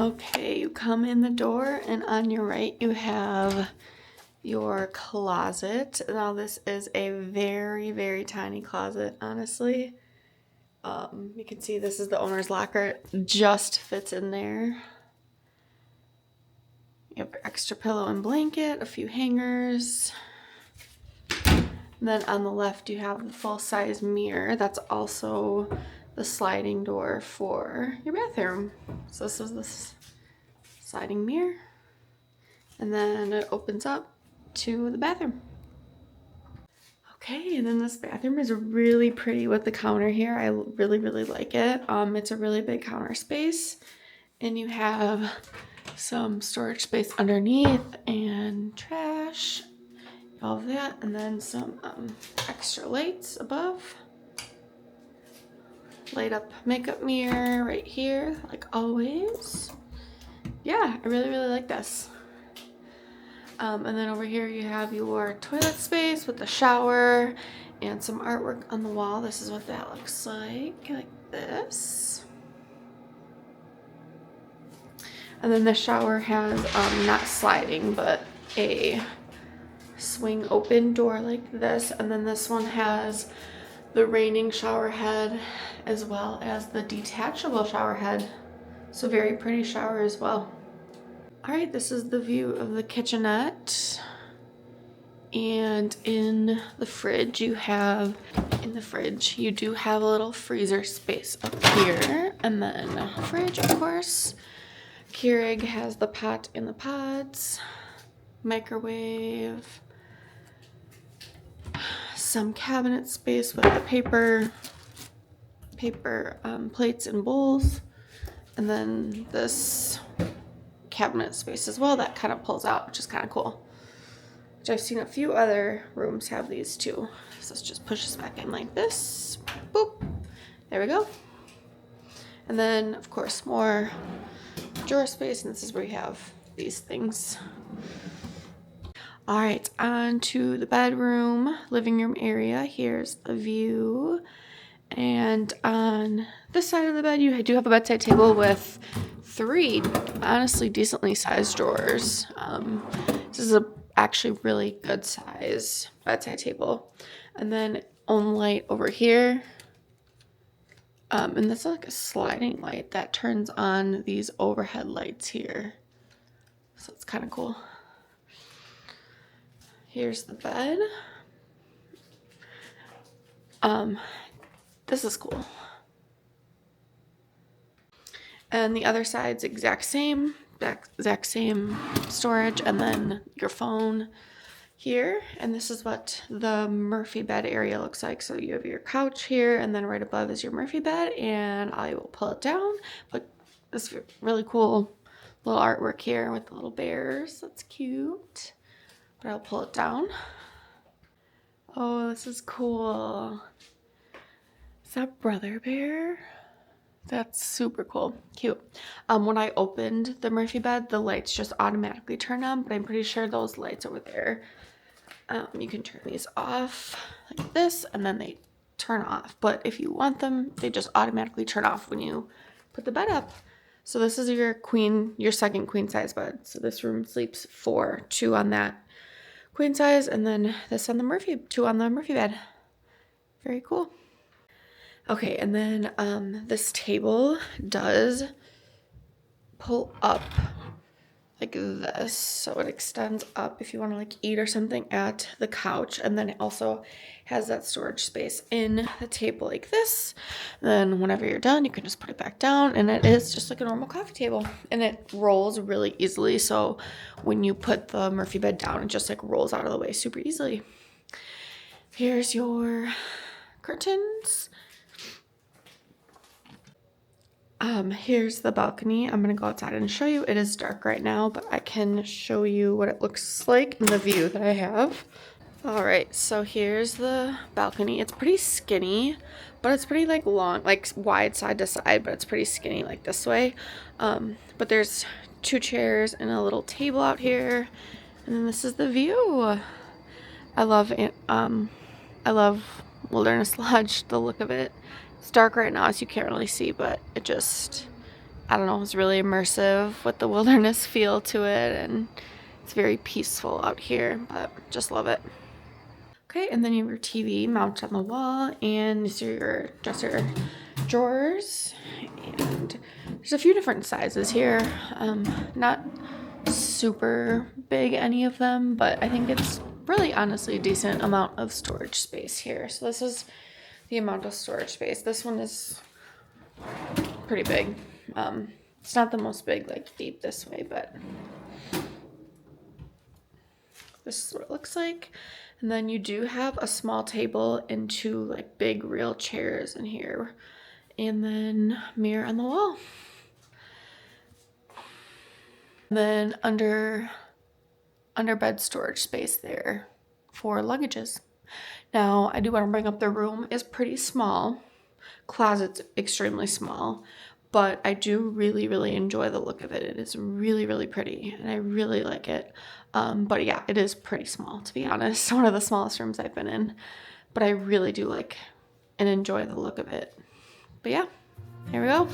Okay, you come in the door and on your right you have your closet. Now this is a very, very tiny closet, honestly. You can see this is the owner's locker. It just fits in there. You have your extra pillow and blanket, a few hangers. And then on the left you have the full-size mirror. That's also the sliding door for your bathroom. So this is this sliding mirror. And then it opens up to the bathroom. Okay, and then this bathroom is really pretty with the counter here. I really, really like it. It's a really big counter space. And you have some storage space underneath and trash, all of that. And then some extra lights above. Light up makeup mirror right here, like always. Yeah, I really, really like this. And then over here you have your toilet space with the shower and some artwork on the wall. This is what that looks like this. And then the shower has not sliding, but a swing open door like this. And then this one has the raining shower head as well as the detachable shower head. So very pretty shower as well. All right, this is the view of the kitchenette. And in the fridge you do have a little freezer space up here. And then fridge, of course. Keurig has the pot in the pods, microwave, some cabinet space with the paper plates and bowls, and then this cabinet space as well that kind of pulls out, which is kind of cool. Which I've seen a few other rooms have these too. So this just pushes back in like this. Boop. There we go. And then of course more drawer space, and this is where you have these things. All right, on to the bedroom, living room area. Here's the view. And on this side of the bed, you do have a bedside table with 3 honestly decently sized drawers. This is actually really good size bedside table. And then own light over here. And that's like a sliding light that turns on these overhead lights here. So it's kind of cool. Here's the bed. This is cool. And the other side's exact same storage, and then your phone here. And this is what the Murphy bed area looks like. So you have your couch here, and then right above is your Murphy bed, and I will pull it down. But this really cool little artwork here with the little bears. That's cute. But I'll pull it down. Oh, this is cool. Is that Brother Bear? That's super cool. Cute. When I opened the Murphy bed, the lights just automatically turn on, but I'm pretty sure those lights over there, you can turn these off like this, and then they turn off. But if you want them, they just automatically turn off when you put the bed up. So this is your second queen size bed. So this room sleeps 4, 2 on that queen size, and then this on the Murphy, 2 on the Murphy bed. Very cool. Okay, and then this table does pull up like this, so it extends up if you want to like eat or something at the couch, and then it also has that storage space in the table like this. And then whenever you're done, you can just put it back down, and it is just like a normal coffee table, and it rolls really easily. So when you put the Murphy bed down, it just like rolls out of the way super easily. Here's your curtains. Here's the balcony. I'm gonna go outside and show you. It is dark right now, but I can show you what it looks like in the view that I have. All right, so here's the balcony. It's pretty skinny, but it's pretty like long, like wide side to side, but it's pretty skinny like this way. But there's 2 chairs and a little table out here, and then this is the view. I love it. I love Wilderness Lodge, the look of it. It's dark right now, so you can't really see, but it just, I don't know, it's really immersive with the wilderness feel to it, and it's very peaceful out here, but just love it. Okay, and then you have your TV mounted on the wall, and these are your dresser drawers, and there's a few different sizes here. Not super big, any of them, but I think it's really honestly a decent amount of storage space here. So this is the amount of storage space. This one is pretty big. It's not the most big, like deep this way, but this is what it looks like. And then you do have a small table and two like big real chairs in here, and then mirror on the wall. Then under bed storage space there for luggages. Now I do want to bring up the room is pretty small. Closet's extremely small, but I do really enjoy the look of it. It is really pretty, and I really like it. But yeah, it is pretty small, to be honest. One of the smallest rooms I've been in, but I really do like and enjoy the look of it. But yeah, here we go.